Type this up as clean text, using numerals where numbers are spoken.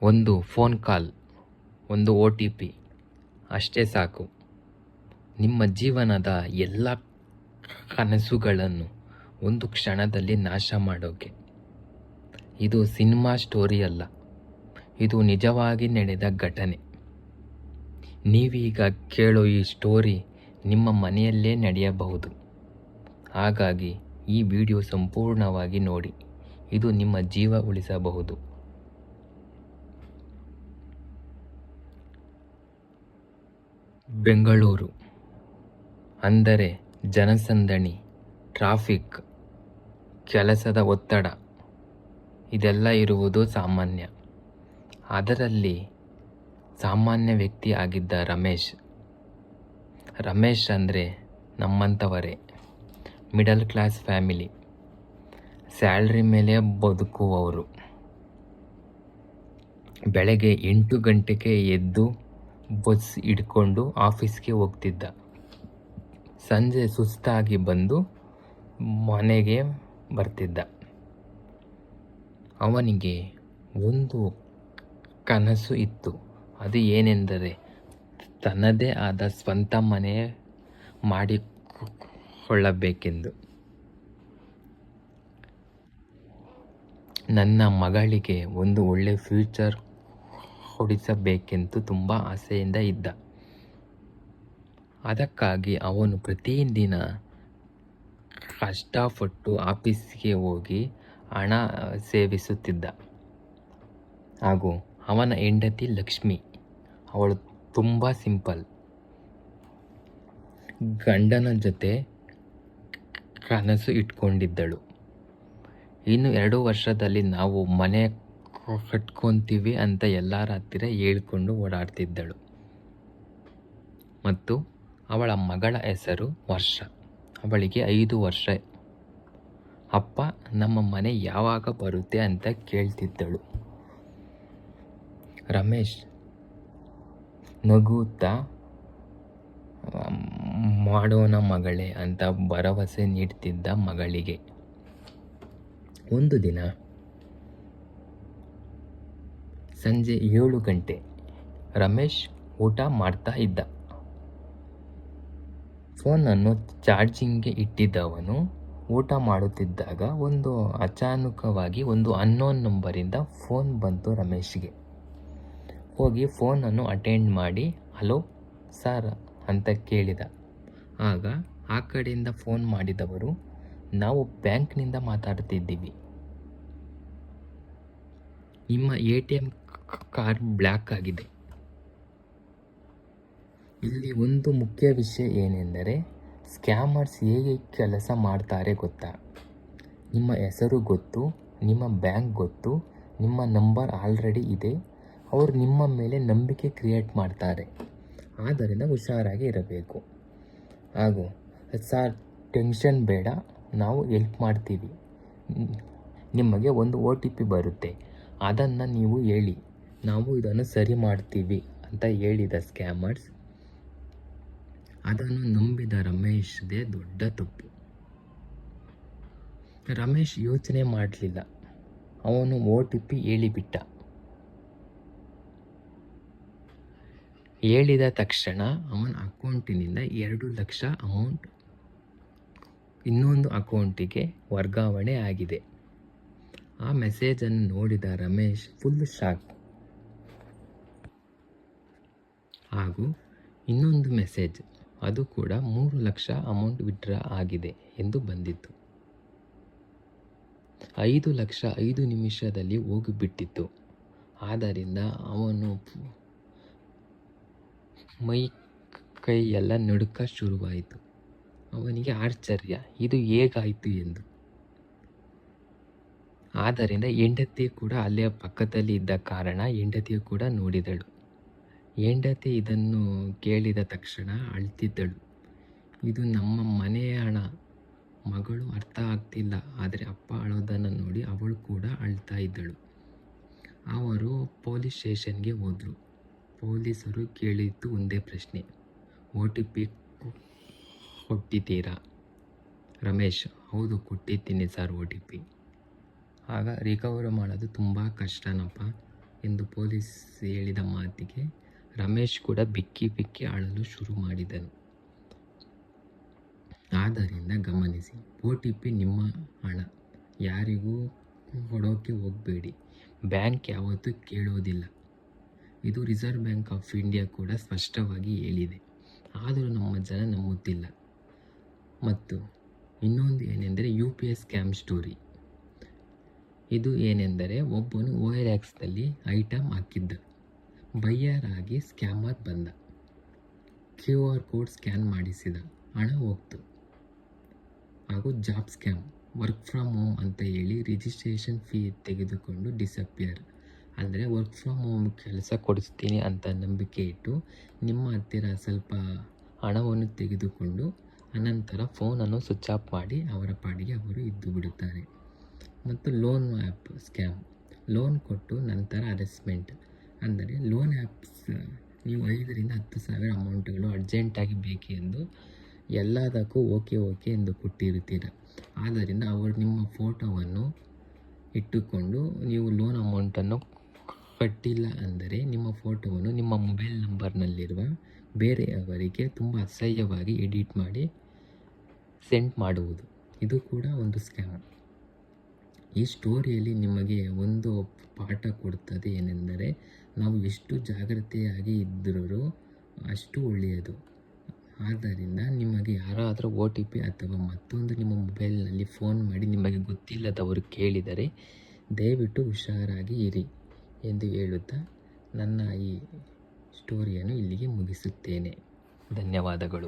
ಒಂದು phone call, ಒಂದು OTP ಅಷ್ಟೇ ಸಾಕು ನಿಮ್ಮ ಜೀವನದ ಎಲ್ಲ ಕನಸುಗಳನ್ನು ಒಂದು ಕ್ಷಣದಲ್ಲಿ ನಾಶ ಮಾಡೋಕ್ಕೆ. ಇದು ಸಿನಿಮಾ ಸ್ಟೋರಿ ಅಲ್ಲ, ಇದು ನಿಜವಾಗಿ ನಡೆದ ಘಟನೆ. ನೀವೀಗ ಕೇಳೋ ಈ ಸ್ಟೋರಿ ನಿಮ್ಮ ಮನೆಯಲ್ಲೇ ನಡೆಯಬಹುದು. ಹಾಗಾಗಿ ಈ ವಿಡಿಯೋ ಸಂಪೂರ್ಣವಾಗಿ ನೋಡಿ, ಇದು ನಿಮ್ಮ ಜೀವ ಉಳಿಸಬಹುದು. ಬೆಂಗಳೂರು ಅಂದರೆ ಜನಸಂದಣಿ, ಟ್ರಾಫಿಕ್, ಕೆಲಸದ ಒತ್ತಡ ಇದೆಲ್ಲ ಇರುವುದು ಸಾಮಾನ್ಯ. ಅದರಲ್ಲಿ ಸಾಮಾನ್ಯ ವ್ಯಕ್ತಿ ಆಗಿದ್ದ ರಮೇಶ್ ಅಂದರೆ ನಮ್ಮಂಥವರೇ, ಮಿಡಲ್ ಕ್ಲಾಸ್ ಫ್ಯಾಮಿಲಿ, ಸ್ಯಾಲ್ರಿ ಮೇಲೆ ಬದುಕುವವರು. ಬೆಳಗ್ಗೆ 8 ಗಂಟೆಗೆ ಎದ್ದು ಬಸ್ ಹಿಡ್ಕೊಂಡು ಆಫೀಸ್ಗೆ ಹೋಗ್ತಿದ್ದ. ಸಂಜೆ ಸುಸ್ತಾಗಿ ಬಂದು ಮನೆಗೆ ಬರ್ತಿದ್ದ. ಅವನಿಗೆ ಒಂದು ಕನಸು ಇತ್ತು. ಅದು ಏನೆಂದರೆ ತನ್ನದೇ ಆದ ಸ್ವಂತ ಮನೆ ಮಾಡಿಕೊಳ್ಳಬೇಕೆಂದು. ನನ್ನ ಮಗಳಿಗೆ ಒಂದು ಒಳ್ಳೆ ಫ್ಯೂಚರ್ ಕೊಡಿಸಬೇಕೆಂದು ತುಂಬ ಆಸೆಯಿಂದ ಇದ್ದ. ಅದಕ್ಕಾಗಿ ಅವನು ಪ್ರತಿದಿನ ಕಷ್ಟಪಟ್ಟು ಆಫೀಸ್ಗೆ ಹೋಗಿ ಹಣ ಸೇವಿಸುತ್ತಿದ್ದ. ಹಾಗೂ ಅವನ ಹೆಂಡತಿ ಲಕ್ಷ್ಮಿ, ಅವಳು ತುಂಬ ಸಿಂಪಲ್. ಗಂಡನ ಜೊತೆ ಕನಸು ಇಟ್ಕೊಂಡಿದ್ದಳು. ಇನ್ನು 2 ವರ್ಷದಲ್ಲಿ ನಾವು ಮನೆ ಕಟ್ಕೊತೀವಿ ಅಂತ ಎಲ್ಲರ ಹತ್ತಿರ ಹೇಳ್ಕೊಂಡು ಓಡಾಡ್ತಿದ್ದಳು. ಮತ್ತು ಅವಳ ಮಗಳ ಹೆಸರು ವರ್ಷ. ಅವಳಿಗೆ 5 ವರ್ಷ. ಅಪ್ಪ ನಮ್ಮ ಮನೆ ಯಾವಾಗ ಬರುತ್ತೆ ಅಂತ ಕೇಳ್ತಿದ್ದಳು. ರಮೇಶ್ ನಗುತ್ತಾ ಮಾಡೋಣ ಮಗಳೇ ಅಂತ ಭರವಸೆ ನೀಡ್ತಿದ್ದ ಮಗಳಿಗೆ. ಒಂದು ದಿನ ಸಂಜೆ 7 ಗಂಟೆ ರಮೇಶ್ ಊಟ ಮಾಡ್ತಾ ಇದ್ದ. ಫೋನನ್ನು ಚಾರ್ಜಿಂಗ್ಗೆ ಇಟ್ಟಿದ್ದವನು ಊಟ ಮಾಡುತ್ತಿದ್ದಾಗ ಅಚಾನಕವಾಗಿ ಒಂದು ಅನ್ನೋನ್ ನಂಬರಿಂದ ಫೋನ್ ಬಂತು ರಮೇಶ್ಗೆ. ಹೋಗಿ ಫೋನನ್ನು ಅಟೆಂಡ್ ಮಾಡಿ ಹಲೋ ಸರ್ ಅಂತ ಕೇಳಿದ. ಆಗ ಆ ಕಡೆಯಿಂದ ಫೋನ್ ಮಾಡಿದವರು, ನಾವು ಬ್ಯಾಂಕ್ನಿಂದ ಮಾತಾಡ್ತಿದ್ದೀವಿ, ನಿಮ್ಮ ATM ಕಾರ್ಡ್ ಬ್ಲಾಕ್ ಆಗಿದೆ. ಇಲ್ಲಿ ಒಂದು ಮುಖ್ಯ ವಿಷಯ ಏನೆಂದರೆ, ಸ್ಕ್ಯಾಮರ್ಸ್ ಹೇಗೆ ಕೆಲಸ ಮಾಡ್ತಾರೆ ಗೊತ್ತಾ? ನಿಮ್ಮ ಹೆಸರು ಗೊತ್ತು, ನಿಮ್ಮ ಬ್ಯಾಂಕ್ ಗೊತ್ತು, ನಿಮ್ಮ ನಂಬರ್ ಆಲ್ರೆಡಿ ಇದೆ. ಅವರು ನಿಮ್ಮ ಮೇಲೆ ನಂಬಿಕೆ ಕ್ರಿಯೇಟ್ ಮಾಡ್ತಾರೆ. ಆದ್ದರಿಂದ ಹುಷಾರಾಗಿ ಇರಬೇಕು. ಹಾಗೂ ಸರ್ ಟೆನ್ಷನ್ ಬೇಡ, ನಾವು ಹೆಲ್ಪ್ ಮಾಡ್ತೀವಿ. ನಿಮಗೆ ಒಂದು OTP ಬರುತ್ತೆ, ಅದನ್ನು ನೀವು ಹೇಳಿ, ನಾವು ಇದನ್ನು ಸರಿ ಮಾಡ್ತೀವಿ ಅಂತ ಹೇಳಿದ ಸ್ಕ್ಯಾಮರ್ಸ್. ಅದನ್ನು ನಂಬಿದ ರಮೇಶ್ದೇ ದೊಡ್ಡ ತಪ್ಪು. ರಮೇಶ್ ಯೋಚನೆ ಮಾಡಲಿಲ್ಲ, ಅವನು OTP ಹೇಳಿಬಿಟ್ಟ. ಹೇಳಿದ ತಕ್ಷಣ ಅವನ ಅಕೌಂಟಿನಿಂದ 2 ಲಕ್ಷ ಅಮೌಂಟ್ ಇನ್ನೊಂದು ಅಕೌಂಟಿಗೆ ವರ್ಗಾವಣೆ ಆಗಿದೆ. ಆ ಮೆಸೇಜನ್ನು ನೋಡಿದ ರಮೇಶ್ ಫುಲ್ ಶಾಕ್. ಹಾಗೂ ಇನ್ನೊಂದು ಮೆಸೇಜ್, ಅದು ಕೂಡ 3 ಲಕ್ಷ ಅಮೌಂಟ್ ವಿತ್ಡ್ರಾ ಆಗಿದೆ ಎಂದು ಬಂದಿತ್ತು. 5 ಲಕ್ಷ 5 ನಿಮಿಷದಲ್ಲಿ ಹೋಗಿಬಿಟ್ಟಿತ್ತು. ಆದ್ದರಿಂದ ಅವನು ಮೈ ಕೈ ಎಲ್ಲ ನಡುಕ ಶುರುವಾಯಿತು. ಅವನಿಗೆ ಆಶ್ಚರ್ಯ, ಇದು ಹೇಗಾಯಿತು ಎಂದು. ಆದ್ದರಿಂದ ಹೆಂಡತಿ ಕೂಡ ಅಲ್ಲೇ ಪಕ್ಕದಲ್ಲಿ ಇದ್ದ ಕಾರಣ ಹೆಂಡತಿಯು ಕೂಡ ನೋಡಿದಳು. ಹೆಂಡತಿ ಇದನ್ನು ಕೇಳಿದ ತಕ್ಷಣ ಅಳ್ತಿದ್ದಳು. ಇದು ನಮ್ಮ ಮನೆಯ ಹಣ. ಮಗಳು ಅರ್ಥ ಆಗ್ತಿಲ್ಲ, ಆದರೆ ಅಪ್ಪ ಅಳೋದನ್ನು ನೋಡಿ ಅವಳು ಕೂಡ ಅಳ್ತಾ ಇದ್ದಳು. ಅವರು ಪೊಲೀಸ್ ಸ್ಟೇಷನ್ಗೆ ಹೋದರು. ಪೊಲೀಸರು ಕೇಳಿದ್ದು ಒಂದೇ ಪ್ರಶ್ನೆ, OTP ಕೊಟ್ಟಿದ್ದೀರಾ? ರಮೇಶ್, ಹೌದು ಕೊಟ್ಟಿದ್ದೀನಿ ಸರ್ OTP. ಆಗ ರಿಕವರ್ ಮಾಡೋದು ತುಂಬ ಕಷ್ಟನಪ್ಪ, ಎಂದು ಪೊಲೀಸ್ ಹೇಳಿದ ಮಾತಿಗೆ ರಮೇಶ್ ಕೂಡ ಬಿಕ್ಕಿ ಬಿಕ್ಕಿ ಅಳಲು ಶುರು ಮಾಡಿದನು. ಆದ್ದರಿಂದ ಗಮನಿಸಿ, OTP ನಿಮ್ಮ ಹಣ, ಯಾರಿಗೂ ಕೊಡೋಕೆ ಹೋಗಬೇಡಿ. ಬ್ಯಾಂಕ್ ಯಾವತ್ತೂ ಕೇಳೋದಿಲ್ಲ. ಇದು ರಿಸರ್ವ್ ಬ್ಯಾಂಕ್ ಆಫ್ ಇಂಡಿಯಾ ಕೂಡ ಸ್ಪಷ್ಟವಾಗಿ ಹೇಳಿದೆ. ಆದರೂ ನಮ್ಮ ಜನ ನಂಬುತ್ತಿಲ್ಲ. ಮತ್ತು ಇನ್ನೊಂದು ಏನೆಂದರೆ UPI ಸ್ಕ್ಯಾಮ್ ಸ್ಟೋರಿ. ಇದು ಏನೆಂದರೆ, ಒಬ್ಬನು OLXನಲ್ಲಿ ಐಟಮ್ ಹಾಕಿದ್ದ, ಬಯ್ಯರ್ ಆಗಿ ಸ್ಕ್ಯಾಮರ್ ಬಂದ, QR ಕೋಡ್ ಸ್ಕ್ಯಾನ್ ಮಾಡಿಸಿದ, ಹಣ ಹೋಗ್ತು. ಹಾಗೂ job scam, work from home ಅಂತ ಹೇಳಿ ರಿಜಿಸ್ಟ್ರೇಷನ್ ಫೀ ತೆಗೆದುಕೊಂಡು ಡಿಸಪಿಯರ್. ಅಂದರೆ ವರ್ಕ್ ಫ್ರಮ್ ಹೋಮ್ ಕೆಲಸ ಕೊಡಿಸ್ತೀನಿ ಅಂತ ನಂಬಿಕೆ ಇಟ್ಟು ನಿಮ್ಮ ಹತ್ತಿರ ಸ್ವಲ್ಪ ಹಣವನ್ನು ತೆಗೆದುಕೊಂಡು ಅನಂತರ ಫೋನನ್ನು ಸ್ವಿಚ್ ಆಫ್ ಮಾಡಿ ಅವರ ಪಾಡಿಗೆ ಅವರು ಇದ್ದು ಬಿಡುತ್ತಾರೆ. ಮತ್ತು ಲೋನ್ ಆ್ಯಪ್ ಸ್ಕ್ಯಾಮ್, ಲೋನ್ ಕೊಟ್ಟು ನಂತರ ಅರೆಸ್ಟ್ಮೆಂಟ್. ಅಂದರೆ ಲೋನ್ ಆ್ಯಪ್ಸ್, ನೀವು 5,000 to 10,000 ಅಮೌಂಟ್ಗಳು ಅರ್ಜೆಂಟಾಗಿ ಬೇಕೆಂದು ಎಲ್ಲದಕ್ಕೂ ಓಕೆ ಎಂದು ಕೊಟ್ಟಿರ್ತೀರ. ಆದ್ದರಿಂದ ಅವರು ನಿಮ್ಮ ಫೋಟೋವನ್ನು ಇಟ್ಟುಕೊಂಡು ನೀವು ಲೋನ್ ಅಮೌಂಟನ್ನು ಕಟ್ಟಿಲ್ಲ ಅಂದರೆ ನಿಮ್ಮ ಫೋಟೋವನ್ನು ನಿಮ್ಮ ಮೊಬೈಲ್ ನಂಬರ್ನಲ್ಲಿರುವ ಬೇರೆಯವರಿಗೆ ತುಂಬ ಅಸಹ್ಯವಾಗಿ ಎಡಿಟ್ ಮಾಡಿ ಸೆಂಡ್ ಮಾಡುವುದು. ಇದು ಕೂಡ ಒಂದು ಸ್ಕ್ಯಾಮ್. ಈ ಸ್ಟೋರಿಯಲ್ಲಿ ನಿಮಗೆ ಒಂದು ಪಾಠ ಕೊಡುತ್ತದೆ, ಏನೆಂದರೆ ನಾವು ಎಷ್ಟು ಜಾಗ್ರತೆಯಾಗಿ ಇದ್ದರೂ ಅಷ್ಟು ಒಳ್ಳೆಯದು. ಆದ್ದರಿಂದ ನಿಮಗೆ ಯಾರಾದರೂ OTP ಅಥವಾ ಮತ್ತೊಂದು ನಿಮ್ಮ ಮೊಬೈಲ್ನಲ್ಲಿ ಫೋನ್ ಮಾಡಿ ನಿಮಗೆ ಗೊತ್ತಿಲ್ಲದವರು ಕೇಳಿದರೆ ದಯವಿಟ್ಟು ಹುಷಾರಾಗಿ ಇರಿ ಎಂದು ಹೇಳುತ್ತಾ ನನ್ನ ಈ ಸ್ಟೋರಿಯನ್ನು ಇಲ್ಲಿಗೆ ಮುಗಿಸುತ್ತೇನೆ. ಧನ್ಯವಾದಗಳು.